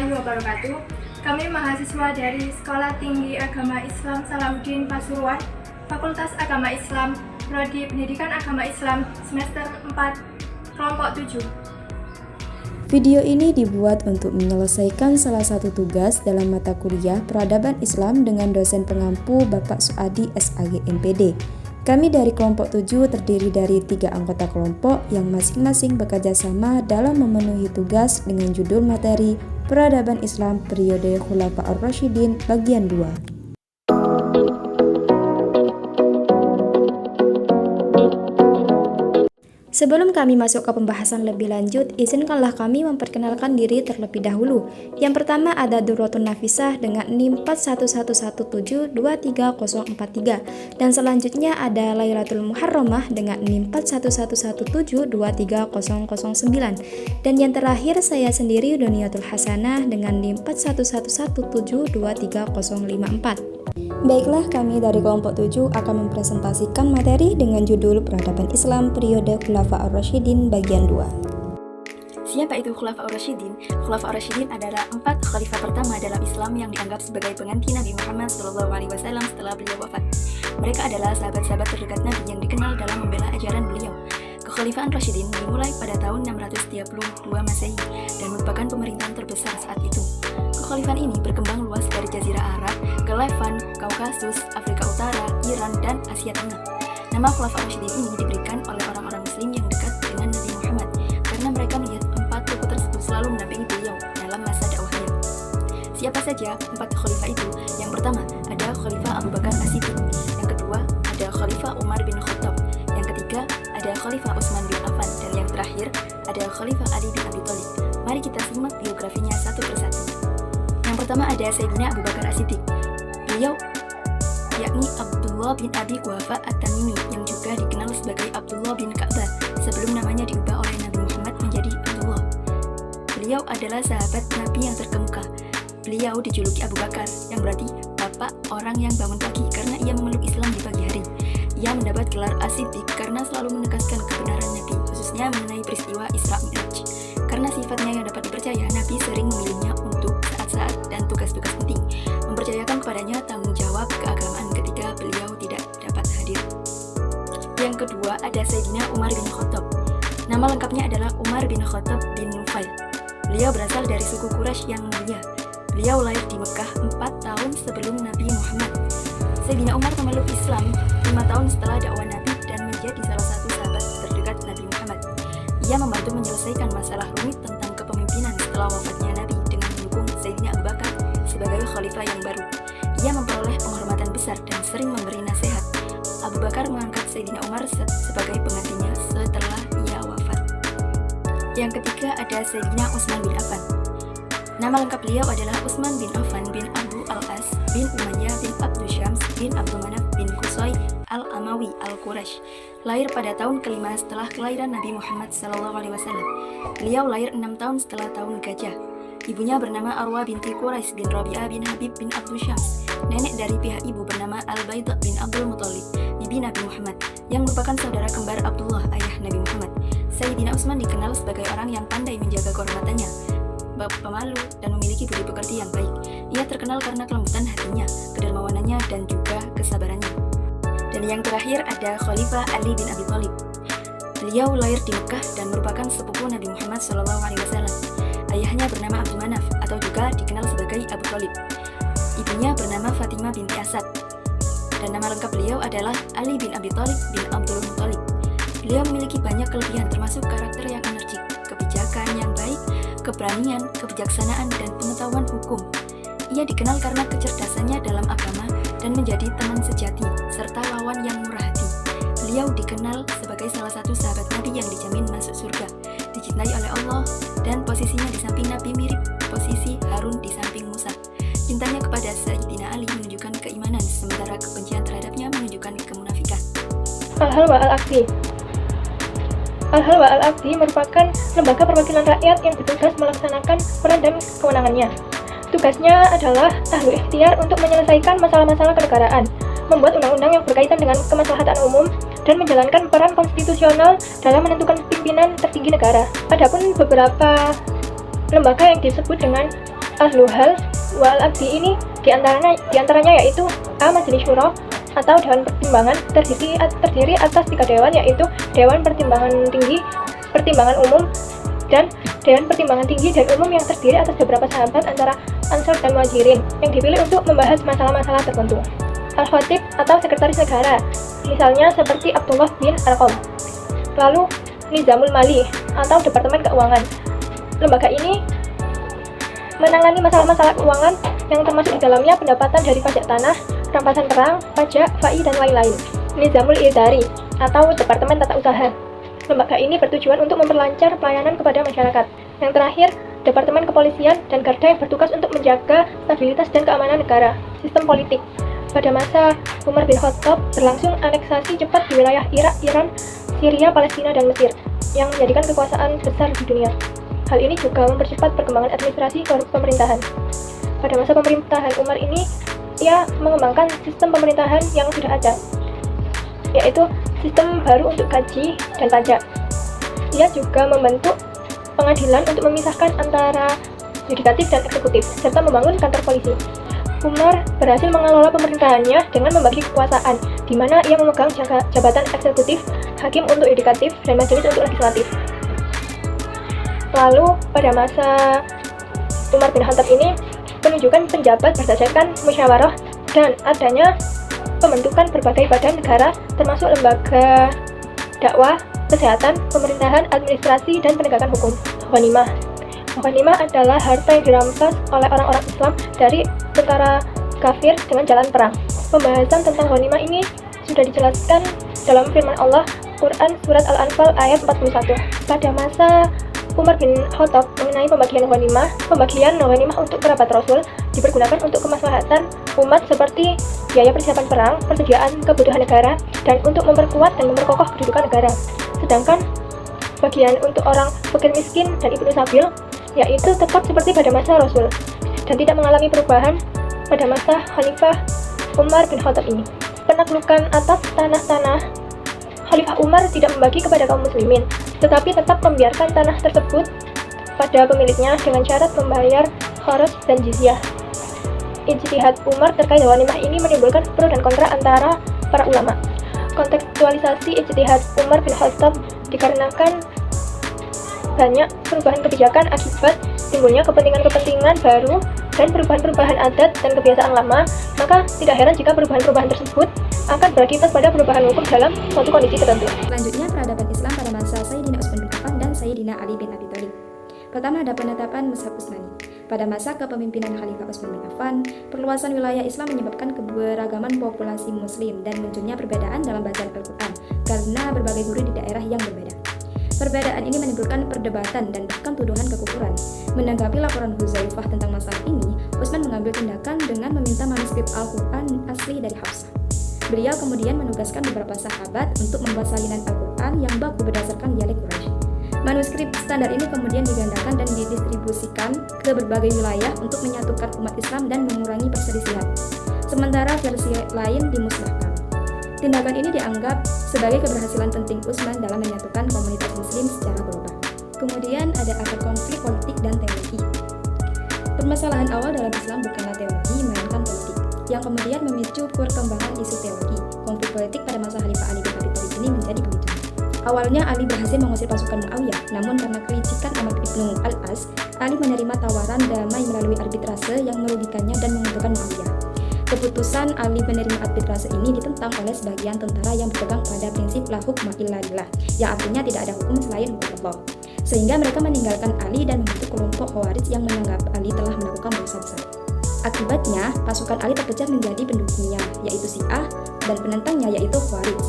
warahmatullahi wabarakatuh. Kami mahasiswa dari Sekolah Tinggi Agama Islam Salahuddin Pasuruan, Fakultas Agama Islam, Prodi Pendidikan Agama Islam, semester 4, kelompok 7. Video ini dibuat untuk menyelesaikan salah satu tugas dalam mata kuliah Peradaban Islam dengan dosen pengampu Bapak Suadi SAG MPD. Kami dari kelompok 7 terdiri dari 3 anggota kelompok yang masing-masing bekerja sama dalam memenuhi tugas dengan judul materi Peradaban Islam Periode Khulafa'ur Rasyidin Bagian 2. Sebelum kami masuk ke pembahasan lebih lanjut, izinkanlah kami memperkenalkan diri terlebih dahulu. Yang pertama ada Durratun Nafisah dengan NIM 4111723043 dan selanjutnya ada Lailatul Muharramah dengan NIM 4111723009 dan yang terakhir saya sendiri Doniatul Hasanah dengan NIM 4111723054. Baiklah, kami dari kelompok 7 akan mempresentasikan materi dengan judul Peradaban Islam Periode Khulafa'ur Rasyidin Bagian 2. Siapa itu Khulafa'ur Rasyidin? Khulafa'ur Rasyidin adalah 4 khalifah pertama dalam Islam yang dianggap sebagai pengganti Nabi Muhammad SAW setelah beliau wafat. Mereka adalah sahabat-sahabat terdekat Nabi yang dikenal dalam membela ajaran beliau. Kekhalifahan Rasyidin dimulai pada tahun 632 Masehi dan merupakan pemerintahan terbesar saat itu. Kekhalifahan ini berkembang luas dari Jazirah Arab ke Levant, Kaukasus, Afrika Utara, Iran, dan Asia Tengah. Nama Khulafa'ur Rasyidin ini diberikan oleh orang-orang Muslim yang dekat dengan Nabi Muhammad karena mereka melihat 4 tokoh tersebut selalu mendampingi beliau dalam masa dakwahnya. Siapa saja 4 khalifah itu? Yang pertama ada Khalifah Abu Bakar As-Siddiq, yang kedua ada Khalifah Umar bin Khattab, yang ketiga ada Khalifah Utsman bin Affan, dan yang terakhir ada Khalifah Ali bin Abi Thalib. Mari kita simak biografinya satu persatu. Yang pertama ada Sayyidina Abu Bakar As-Siddiq. Beliau yakni Abdullah bin Abi Quhafa At-Tamimi yang juga dikenal sebagai Abdullah bin Ka'bah sebelum namanya diubah oleh Nabi Muhammad menjadi Abdullah. Beliau adalah sahabat Nabi yang terkemuka. Beliau dijuluki Abu Bakar yang berarti bapak orang yang bangun pagi karena ia memeluk Islam di pagi hari. Ia mendapat gelar As-Siddiq karena selalu menegaskan kebenaran Nabi, khususnya mengenai peristiwa Isra Mi'raj. Karena sifatnya yang dapat dipercaya, Nabi sering memilihnya untuk saat-saat dan tugas-tugas penting, mempercayakan kepadanya tanggung jawab keagamaan ketika beliau tidak dapat hadir. Yang kedua ada Sayyidina Umar bin Khattab. Nama lengkapnya adalah Umar bin Khattab bin Nufail. Beliau berasal dari suku Quraisy yang mulia. Beliau lahir di Mekah 4 tahun sebelum Nabi Muhammad. Sayyidina Umar memeluk Islam 5 tahun setelah dakwah Nabi dan menjadi salah satu sahabat terdekat Nabi Muhammad. Ia membantu menyelesaikan masalah rumit tentang kepemimpinan setelah wafatnya Nabi dengan mendukung Sayyidina Abu Bakar sebagai khalifah yang baru. Ia memperoleh penghormatan besar dan sering memberi nasihat. Abu Bakar mengangkat Sayyidina Umar sebagai penggantinya setelah ia wafat. Yang ketiga ada Sayyidina Utsman bin Affan. Nama lengkap beliau adalah Utsman bin Affan bin Abu Al-As bin Umayyah bin Abdul Syams bin Abdul Manaf bin Qusay Al-Amawi Al-Quraisy. Lahir pada tahun kelima setelah kelahiran Nabi Muhammad SAW. Beliau lahir 6 tahun setelah tahun gajah. Ibunya bernama Arwa binti Quraisy bin Rabi'ah bin Habib bin Abdul Syams. Nenek dari pihak ibu bernama Al-Baidah bin Abdul Muthalib, bibi Nabi Muhammad, yang merupakan saudara kembar Abdullah, ayah Nabi Muhammad. Sayyidina Utsman dikenal sebagai orang yang pandai menjaga kehormatannya, pemalu, dan memiliki budi pekerti yang baik. Ia terkenal karena kelembutan hatinya, kedermawanannya, dan juga kesabarannya. Dan yang terakhir ada Khalifah Ali bin Abi Thalib. Beliau lahir di Mekah dan merupakan sepupu Nabi Muhammad SAW. Ayahnya bernama Abdul Manaf atau juga dikenal sebagai Abu Thalib. Ibunya bernama Fatimah binti Asad. Dan nama lengkap beliau adalah Ali bin Abi Thalib bin Abdul Muthalib. Beliau memiliki banyak kelebihan termasuk karakter yang energik, kebijakan yang baik, keberanian, kebijaksanaan, dan pengetahuan hukum. Ia dikenal karena kecerdasannya dalam agama dan menjadi teman sejati, serta lawan yang murah hati. Beliau dikenal sebagai salah satu sahabat Nabi yang dijamin masuk surga, dicintai oleh Allah, dan posisinya di samping Nabi mirip posisi Harun di samping Musa. Cintanya kepada Sayyidina Ali menunjukkan keimanan, sementara kebencian terhadapnya menunjukkan kemunafikan. Al-Hal wa Al-Aqdi. Al-Hal wa Al-Aqdi merupakan lembaga perwakilan rakyat yang bertugas melaksanakan peran dan kewenangannya. Tugasnya adalah ahlu ikhtiar untuk menyelesaikan masalah-masalah kenegaraan, membuat undang-undang yang berkaitan dengan kemaslahatan umum, dan menjalankan peran konstitusional dalam menentukan pimpinan tertinggi negara. Adapun beberapa lembaga yang disebut dengan Ahluhal wal Aqdi ini diantaranya yaitu A. Majelis Syuro atau Dewan Pertimbangan terdiri atas 3 dewan, yaitu Dewan Pertimbangan Tinggi, Pertimbangan Umum, dan Dewan Pertimbangan Tinggi dan Umum yang terdiri atas beberapa sahabat antara Ansor dan Muhajirin yang dipilih untuk membahas masalah-masalah tertentu. Al-Khatib atau Sekretaris Negara, misalnya seperti Abdullah bin Arqam. Lalu Nizamul Mali atau Departemen Keuangan. Lembaga ini menangani masalah-masalah keuangan yang termasuk di dalamnya pendapatan dari pajak tanah, rampasan perang, pajak, FAI, dan lain-lain. Nizamul Idari atau Departemen Tata Usaha. Lembaga ini bertujuan untuk memperlancar pelayanan kepada masyarakat. Yang terakhir, Departemen Kepolisian dan Garda yang bertugas untuk menjaga stabilitas dan keamanan negara. Sistem politik. Pada masa Umar bin Khattab berlangsung aneksasi cepat di wilayah Irak, Iran, Syria, Palestina, dan Mesir yang menjadikan kekuasaan besar di dunia. Hal ini juga mempercepat perkembangan administrasi pemerintahan. Pada masa pemerintahan Umar ini, ia mengembangkan sistem pemerintahan yang sudah ada, yaitu sistem baru untuk gaji dan pajak. Ia juga membentuk pengadilan untuk memisahkan antara yudikatif dan eksekutif, serta membangun kantor polisi. Umar berhasil mengelola pemerintahannya dengan membagi kekuasaan, di mana ia memegang jabatan eksekutif, hakim untuk yudikatif, dan majelis untuk legislatif. Lalu, pada masa Umar bin Khattab ini, penunjukan penjabat berdasarkan musyawarah dan adanya pembentukan berbagai badan negara termasuk lembaga dakwah, kesehatan, pemerintahan, administrasi, dan penegakan hukum. Ghanimah. Ghanimah adalah harta yang dirampas oleh orang-orang Islam dari tentara kafir dengan jalan perang. Pembahasan tentang ghanimah ini sudah dijelaskan dalam firman Allah, Quran Surat Al-Anfal ayat 41. Pada masa Umar bin Khattab mengenai pembagian ghanimah untuk kerabat Rasul dipergunakan untuk kemaslahatan umat seperti biaya persiapan perang, persediaan kebutuhan negara, dan untuk memperkuat dan memperkokoh kedudukan negara. Sedangkan bagian untuk orang fakir miskin dan ibnu sabil yaitu tetap seperti pada masa Rasul dan tidak mengalami perubahan pada masa Khalifah Umar bin Khattab ini. Penaklukan atas tanah-tanah, Khalifah Umar tidak membagi kepada kaum muslimin, tetapi tetap membiarkan tanah tersebut pada pemiliknya dengan syarat membayar kharaj dan jizyah. Ijtihad Umar terkait ghanimah ini menimbulkan pro dan kontra antara para ulama. Kontekstualisasi ijtihad Umar bin Khattab dikarenakan banyak perubahan kebijakan akibat timbulnya kepentingan-kepentingan baru dan perubahan-perubahan adat dan kebiasaan lama, maka tidak heran jika perubahan-perubahan tersebut akan berakibat pada perubahan hukum dalam suatu kondisi tertentu. Selanjutnya, peradaban Islam pada masa Sayyidina Utsman bin Affan dan Sayyidina Ali bin Abi Thalib. Pertama, ada penetapan Mazhab Utsmani. Pada masa kepemimpinan Khalifah Utsman bin Affan, perluasan wilayah Islam menyebabkan keberagaman populasi Muslim dan munculnya perbedaan dalam bacaan Al-Quran karena berbagai guru di daerah yang berbeda. Perbedaan ini menimbulkan perdebatan dan bahkan tuduhan kekufuran. Menanggapi laporan Huzaifah tentang masalah ini, Utsman mengambil tindakan dengan meminta manuskrip Al-Quran asli dari Hafsah. Beliau kemudian menugaskan beberapa sahabat untuk membuat salinan Al-Quran yang baku berdasarkan dialek Quraisy. Manuskrip standar ini kemudian digandakan dan didistribusikan ke berbagai wilayah untuk menyatukan umat Islam dan mengurangi perselisihan. Sementara versi lain dimusnahkan. Tindakan ini dianggap sebagai keberhasilan penting Utsman dalam menyatukan komunitas Muslim secara global. Kemudian ada akar konflik politik dan teologi. Permasalahan awal dalam Islam bukanlah teologi, melainkan politik, yang kemudian memicu perkembangan isu teologi. Konflik politik pada masa Khalifah Ali bin Abi Thalib ini menjadi pemicu. Awalnya Ali berhasil mengusir pasukan Muawiyah, namun karena kelicikan Amr ibnu Al-As, Ali menerima tawaran damai melalui arbitrase yang merugikannya dan menguntungkan Muawiyah. Keputusan Ali menerima arbitrase ini ditentang oleh sebagian tentara yang berpegang pada prinsip la hukma illa lillah, yang artinya tidak ada hukum selain hukum Allah. Sehingga mereka meninggalkan Ali dan membentuk kelompok Khawarij yang menganggap Ali telah melakukan dosa besar. Akibatnya, pasukan Ali terpecah menjadi pendukungnya, yaitu Syiah, dan penentangnya, yaitu Khawarij.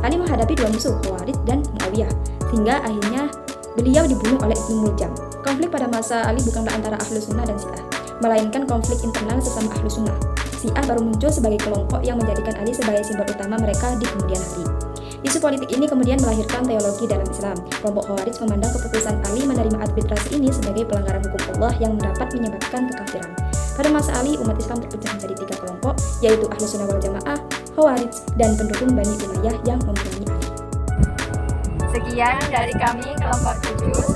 Ali menghadapi dua musuh, Khawarij dan Muawiyah, sehingga akhirnya beliau dibunuh oleh Ibnu Muljam. Konflik pada masa Ali bukanlah antara Ahlus Sunnah dan Syiah, melainkan konflik internal sesama Ahlus Sunnah. Syiah baru muncul sebagai kelompok yang menjadikan Ali sebagai simbol utama mereka di kemudian hari. Isu politik ini kemudian melahirkan teologi dalam Islam. Kelompok Khawarij memandang keputusan Ali menerima arbitrase ini sebagai pelanggaran hukum Allah yang dapat menyebabkan kekafiran. Pada masa Ali, umat Islam terpecah menjadi 3 kelompok, yaitu Ahlus Sunnah wal Jamaah, Khawarij, dan pendukung Bani Umayyah yang memerangi Ali. Sekian dari kami kelompok 7.